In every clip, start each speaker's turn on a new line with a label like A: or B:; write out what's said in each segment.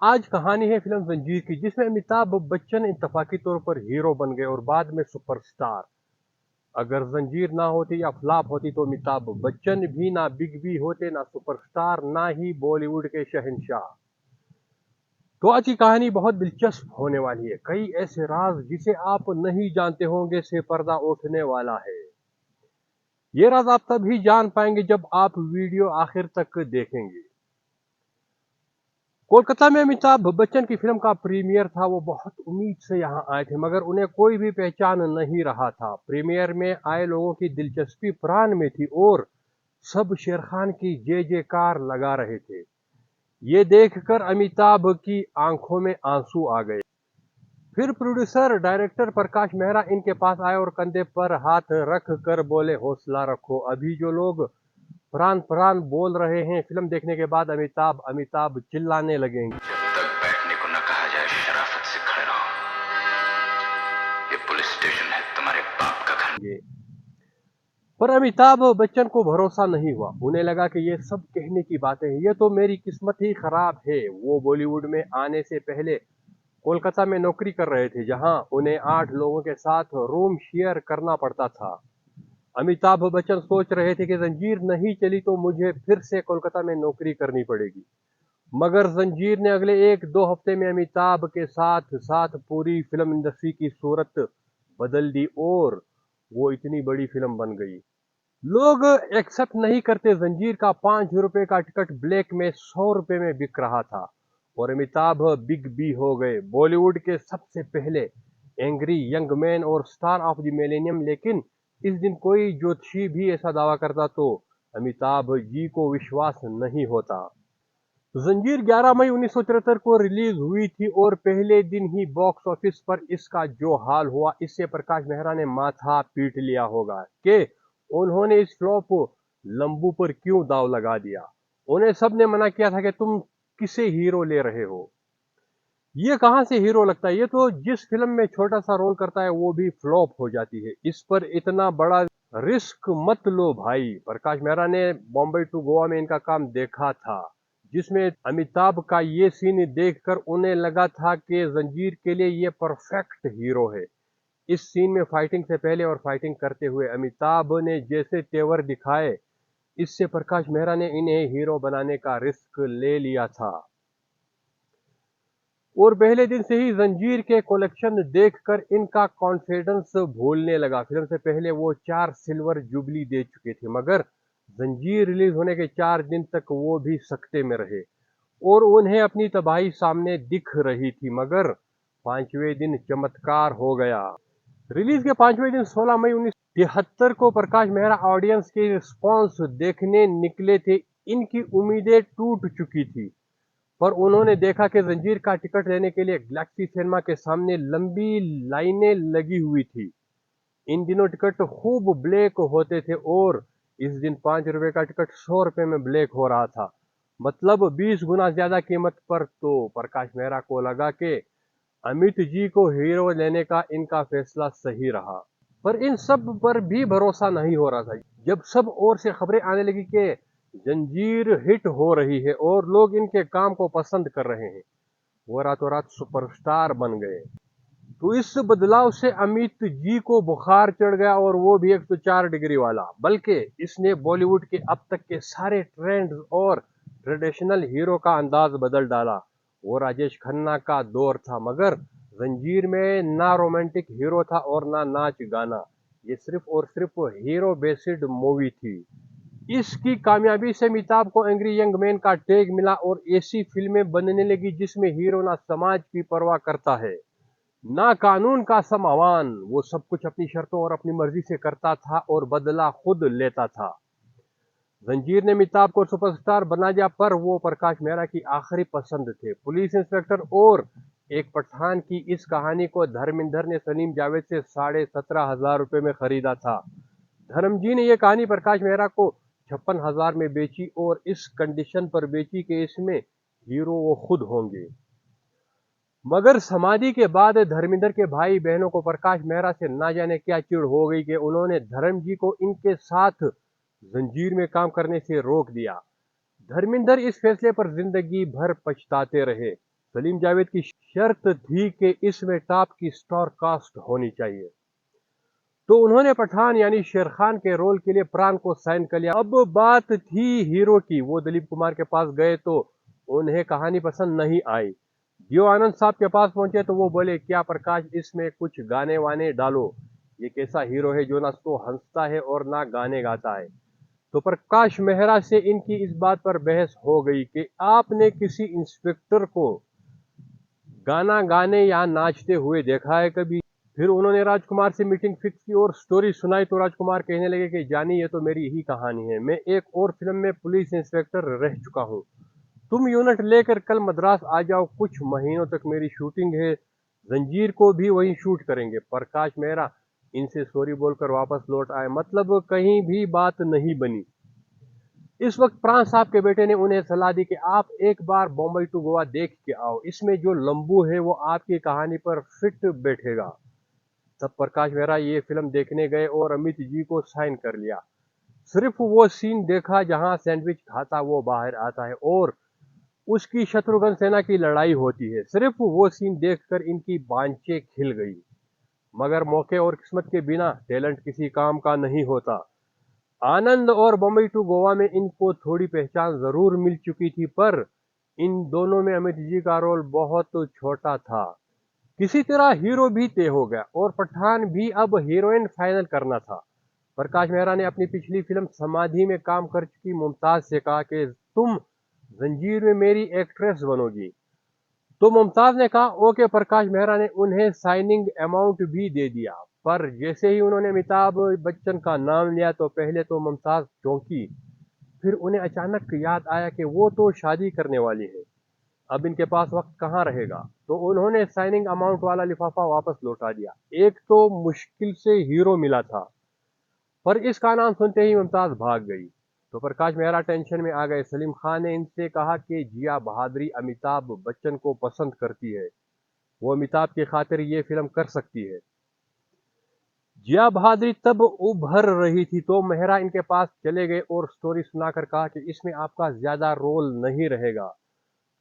A: आज कहानी है फिल्म जंजीर की, जिसमें अमिताभ बच्चन इत्तफाकी तौर पर हीरो बन गए और बाद में सुपरस्टार। अगर जंजीर ना होती या फ्लॉप होती तो अमिताभ बच्चन भी ना बिग बी होते, ना सुपरस्टार, ना ही बॉलीवुड के शहंशाह। तो आज की कहानी बहुत दिलचस्प होने वाली है। कई ऐसे राज जिसे आप नहीं जानते होंगे से पर्दा उठने वाला है। ये राज आप तभी जान पाएंगे जब आप वीडियो आखिर तक देखेंगे। कोलकाता में अमिताभ बच्चन की फिल्म का प्रीमियर था। वो बहुत उम्मीद से यहां आए थे, मगर उन्हें कोई भी पहचान नहीं रहा था। प्रीमियर में आए लोगों की दिलचस्पी प्राण में थी और सब शेर खान की जय जयकार लगा रहे थे। ये देखकर अमिताभ की आंखों में आंसू आ गए। फिर प्रोड्यूसर डायरेक्टर प्रकाश मेहरा इनके पास आए और कंधे पर हाथ रख कर बोले, हौसला रखो, अभी जो लोग प्राण प्राण बोल रहे हैं, फिल्म देखने के बाद अमिताभ अमिताभ चिल्लाने लगेंगे।
B: जब तक बैठने को न कहा जाए शराफत से खड़े रहो। ये पुलिस स्टेशन है, तुम्हारे बाप का घर।
A: पर अमिताभ बच्चन को भरोसा नहीं हुआ। उन्हें लगा कि ये सब कहने की बातें हैं, ये तो मेरी किस्मत ही खराब है। वो बॉलीवुड में आने से पहले कोलकाता में नौकरी कर रहे थे, जहां उन्हें 8 लोगों के साथ रूम शेयर करना पड़ता था। अमिताभ बच्चन सोच रहे थे कि जंजीर नहीं चली तो मुझे फिर से कोलकाता में नौकरी करनी पड़ेगी। मगर जंजीर ने अगले 1-2 हफ्ते में अमिताभ के साथ साथ पूरी फिल्म इंडस्ट्री की सूरत बदल दी और वो इतनी बड़ी फिल्म बन गई। लोग एक्सेप्ट नहीं करते। जंजीर का 5 रुपए का टिकट ब्लैक में 100 रुपए में बिक रहा था और अमिताभ बिग बी हो गए, बॉलीवुड के सबसे पहले एंग्री यंग मैन और स्टार ऑफ द मिलेनियम। लेकिन इस दिन कोई ज्योतिषी भी ऐसा दावा करता तो अमिताभ जी को विश्वास नहीं होता। जंजीर 11 मई 1973 को रिलीज हुई थी और पहले दिन ही बॉक्स ऑफिस पर इसका जो हाल हुआ, इससे प्रकाश मेहरा ने माथा पीट लिया होगा कि उन्होंने इस फ्लॉप लंबू पर क्यों दाव लगा दिया। उन्हें सबने मना किया था कि तुम किसे हीरो ले रहे हो, ये कहां से हीरो लगता है, ये तो जिस फिल्म में छोटा सा रोल करता है वो भी फ्लॉप हो जाती है, इस पर इतना बड़ा रिस्क मत लो भाई। प्रकाश मेहरा ने बॉम्बे टू गोवा में इनका काम देखा था, जिसमें अमिताभ का ये सीन देखकर उन्हें लगा था कि जंजीर के लिए ये परफेक्ट हीरो है। इस सीन में फाइटिंग से पहले और फाइटिंग करते हुए अमिताभ ने जैसे तेवर दिखाए, इससे प्रकाश मेहरा ने इन्हें हीरो बनाने का रिस्क ले लिया था। और पहले दिन से ही जंजीर के कलेक्शन देखकर इनका कॉन्फिडेंस भूलने लगा। फिल्म से पहले वो 4 सिल्वर जुबली दे चुके थे, मगर जंजीर रिलीज होने के 4 दिन तक वो भी सकते में रहे और उन्हें अपनी तबाही सामने दिख रही थी। मगर 5वें दिन चमत्कार हो गया। रिलीज के 5वें दिन 16 मई 1973 को प्रकाश मेहरा ऑडियंस के रिस्पॉन्स देखने निकले थे। इनकी उम्मीदें टूट चुकी थी, पर उन्होंने देखा कि जंजीर का टिकट लेने के लिए गैलेक्सी सिनेमा के सामने लंबी लाइनें लगी हुई थी। इन दिनों टिकट खूब ब्लैक होते थे और इस दिन 5 रुपए का टिकट 100 रुपए में ब्लैक हो रहा था, मतलब 20 गुना ज्यादा कीमत पर। तो प्रकाश मेहरा को लगा कि अमित जी को हीरो लेने का इनका फैसला सही रहा। पर इन सब पर भी भरोसा नहीं हो रहा था। जब सब ओर से खबरें आने लगी कि जंजीर हिट हो रही है और लोग इनके काम को पसंद कर रहे हैं, वो रातों रात सुपरस्टार बन गए। तो इस बदलाव से अमित जी को बुखार चढ़ गया और वो भी 104 डिग्री वाला। बल्कि इसने बॉलीवुड के अब तक के सारे ट्रेंड्स और ट्रेडिशनल हीरो का अंदाज बदल डाला। वो राजेश खन्ना का दौर था, मगर जंजीर में ना रोमांटिक हीरो था और ना नाच गाना, ये सिर्फ और सिर्फ हीरो बेस्ड मूवी थी। इसकी कामयाबी से अमिताभ को एंग्री यंग मैन का टैग मिला और ऐसी फिल्में बनने लगी जिसमें हीरो ना समाज की परवाह करता है, ना कानून का समावान। वो सब कुछ अपनी शर्तों और अपनी मर्जी से करता था और बदला खुद लेता था। जंजीर ने अमिताभ को सुपरस्टार बना दिया, पर वो प्रकाश मेहरा की आखिरी पसंद थे। पुलिस इंस्पेक्टर और एक पठान की इस कहानी को धर्मेंद्र ने सलीम जावेद से 17,500 रुपए में खरीदा था। धर्म जी ने यह कहानी प्रकाश मेहरा को 56,000 में बेची और इस कंडीशन पर बेची कि इसमें हीरो वो खुद होंगे। मगर समाधि के बाद धर्मेंद्र के भाई बहनों को प्रकाश मेहरा से ना जाने क्या चिढ़ हो गई कि उन्होंने धर्म जी को इनके साथ जंजीर में काम करने से रोक दिया। धर्मेंद्र इस फैसले पर जिंदगी भर पछताते रहे। सलीम जावेद की शर्त थी कि इसमें टॉप की स्टार कास्ट होनी चाहिए, तो उन्होंने पठान यानी शेर खान के रोल के लिए प्राण को साइन कर लिया। अब बात थी हीरो की। वो दिलीप कुमार के पास गए तो उन्हें कहानी पसंद नहीं आई। जियो आनंद साहब के पास पहुंचे तो वो बोले, क्या प्रकाश इसमें कुछ गाने वाने डालो, ये कैसा हीरो है जो ना तो हंसता है और ना गाने गाता है। तो प्रकाश मेहरा से इनकी इस बात पर बहस हो गई कि आपने किसी इंस्पेक्टर को गाना गाने या नाचते हुए देखा है कभी? फिर उन्होंने राजकुमार से मीटिंग फिक्स की और स्टोरी सुनाई तो राजकुमार कहने लगे कि जानी, ये तो मेरी ही कहानी है। मैं एक और फिल्म में पुलिस इंस्पेक्टर रह चुका हूँ। तुम यूनिट लेकर कल मद्रास आ जाओ, कुछ महीनों तक मेरी शूटिंग है। जंजीर को भी वहीं शूट करेंगे। प्रकाश मेहरा इनसे सॉरी बोलकर वापस लौट आए। मतलब कहीं भी बात नहीं बनी। इस वक्त प्राण साहब के बेटे ने उन्हें सलाह दी कि आप एक बार बॉम्बे टू गोवा देख के आओ, इसमें जो लंबू है वो आपकी कहानी पर फिट बैठेगा। तब प्रकाश मेहरा ये फिल्म देखने गए और अमित जी को साइन कर लिया। सिर्फ वो सीन देखा जहां सैंडविच खाता वो बाहर आता है और उसकी शत्रुघ्न सेना की लड़ाई होती है। सिर्फ वो सीन देखकर इनकी बांछें खिल गई। मगर मौके और किस्मत के बिना टैलेंट किसी काम का नहीं होता। आनंद और बॉम्बे टू गोवा में इनको थोड़ी पहचान जरूर मिल चुकी थी, पर इन दोनों में अमित जी का रोल बहुत छोटा था। किसी तरह हीरो भी तय हो गया और पठान भी अब हीरोइन फाइनल करना था। प्रकाश मेहरा ने अपनी पिछली फिल्म समाधि में काम कर चुकी मुमताज से कहा कि तुम जंजीर में मेरी एक्ट्रेस बनोगी। तो मुमताज ने कहा ओके। प्रकाश मेहरा ने उन्हें साइनिंग अमाउंट भी दे दिया, पर जैसे ही उन्होंने अमिताभ बच्चन का नाम लिया तो पहले तो मुमताज चौंकी, फिर उन्हें अचानक याद आया कि वो तो शादी करने वाली है, अब इनके पास वक्त कहाँ रहेगा। तो उन्होंने साइनिंग अमाउंट वाला लिफाफा वापस लौटा दिया। एक तो मुश्किल से हीरो मिला था, पर इसका नाम सुनते ही मुमताज भाग गई। तो प्रकाश मेहरा टेंशन में आ गए। सलीम खान ने इनसे कहा कि जिया बहादुरी अमिताभ बच्चन को पसंद करती है, वो अमिताभ की खातिर ये फिल्म कर सकती है। जिया बहादुरी तब उभर रही थी, तो मेहरा इनके पास चले गए और स्टोरी सुनाकर कहा कि इसमें आपका ज्यादा रोल नहीं रहेगा।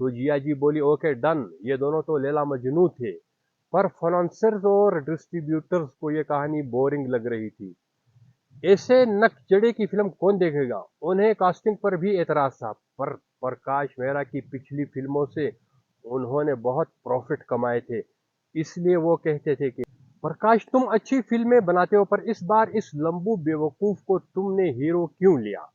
A: तो जिया जी बोली ओके डन। ये दोनों तो लैला मजनू थे, पर फाइनेंसर्स और डिस्ट्रीब्यूटर्स को ये कहानी बोरिंग लग रही थी। ऐसे नकचढ़े की फिल्म कौन देखेगा। उन्हें कास्टिंग पर भी एतराज था, पर प्रकाश मेहरा की पिछली फिल्मों से उन्होंने बहुत प्रॉफिट कमाए थे, इसलिए वो कहते थे कि प्रकाश तुम अच्छी फिल्में बनाते हो, पर इस बार इस लंबू बेवकूफ को तुमने हीरो क्यों लिया।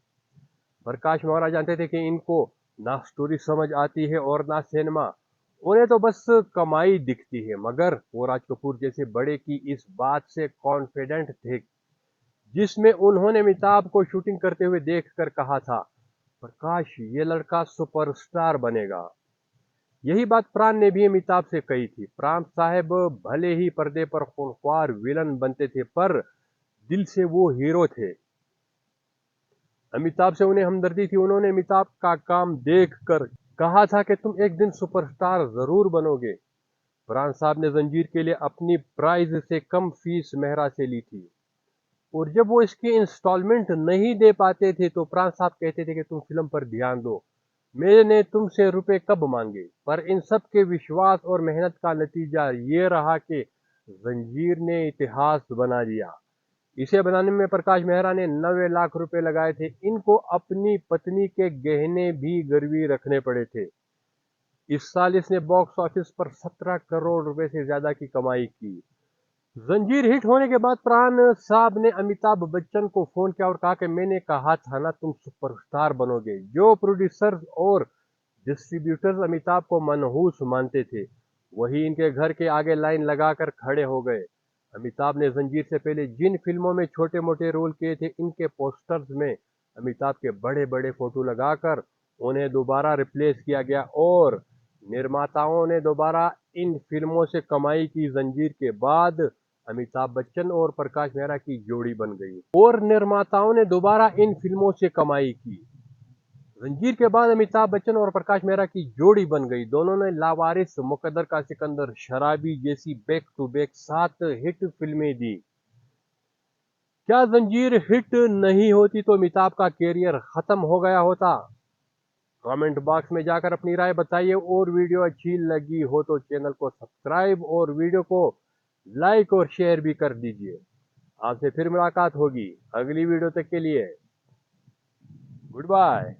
A: प्रकाश मेहरा जानते थे कि इनको ना स्टोरी समझ आती है और ना सिनेमा, उन्हें तो बस कमाई दिखती है। मगर वो राज कपूर जैसे बड़े की इस बात से कॉन्फिडेंट थे, जिसमें उन्होंने अमिताभ को शूटिंग करते हुए देखकर कहा था, प्रकाश ये लड़का सुपरस्टार बनेगा। यही बात प्राण ने भी अमिताभ से कही थी। प्राण साहब भले ही पर्दे पर खूंखार विलन बनते थे, पर दिल से वो हीरो थे। अमिताभ से उन्हें हमदर्दी थी। उन्होंने अमिताभ का काम देखकर कहा था कि तुम एक दिन सुपरस्टार जरूर बनोगे। प्राण साहब ने जंजीर के लिए अपनी प्राइस से कम फीस मेहरा से ली थी, और जब वो इसकी इंस्टॉलमेंट नहीं दे पाते थे तो प्राण साहब कहते थे कि तुम फिल्म पर ध्यान दो, मैंने तुमसे रुपए कब मांगे। पर इन सब के विश्वास और मेहनत का नतीजा ये रहा कि जंजीर ने इतिहास बना दिया। इसे बनाने में प्रकाश मेहरा ने 90 लाख रुपए लगाए थे। इनको अपनी पत्नी के गहने भी गिरवी रखने पड़े थे। इस साल इसने बॉक्स ऑफिस पर 17 करोड़ रुपए से ज्यादा की कमाई की। जंजीर हिट होने के बाद प्राण साहब ने अमिताभ बच्चन को फोन किया और कहा कि मैंने कहा था ना तुम सुपरस्टार बनोगे। जो प्रोड्यूसर्स और डिस्ट्रीब्यूटर्स अमिताभ को मनहूस मानते थे, वही इनके घर के आगे लाइन लगाकर खड़े हो गए। अमिताभ ने जंजीर से पहले जिन फिल्मों में छोटे मोटे रोल किए थे, इनके पोस्टर्स में अमिताभ के बड़े बड़े फोटो लगाकर उन्हें दोबारा रिप्लेस किया गया और निर्माताओं ने दोबारा इन फिल्मों से कमाई की। जंजीर के बाद अमिताभ बच्चन और प्रकाश मेहरा की जोड़ी बन गई और निर्माताओं ने दोबारा इन फिल्मों से कमाई की। जंजीर के बाद अमिताभ बच्चन और प्रकाश मेहरा की जोड़ी बन गई। दोनों ने लावारिस, मुकद्दर का सिकंदर, शराबी जैसी बैक टू बैक 7 हिट फिल्में दी। क्या जंजीर हिट नहीं होती तो अमिताभ का कैरियर खत्म हो गया होता? कमेंट बॉक्स में जाकर अपनी राय बताइए और वीडियो अच्छी लगी हो तो चैनल को सब्सक्राइब और वीडियो को लाइक और शेयर भी कर दीजिए। आपसे फिर मुलाकात होगी अगली वीडियो तक के लिए गुड बाय।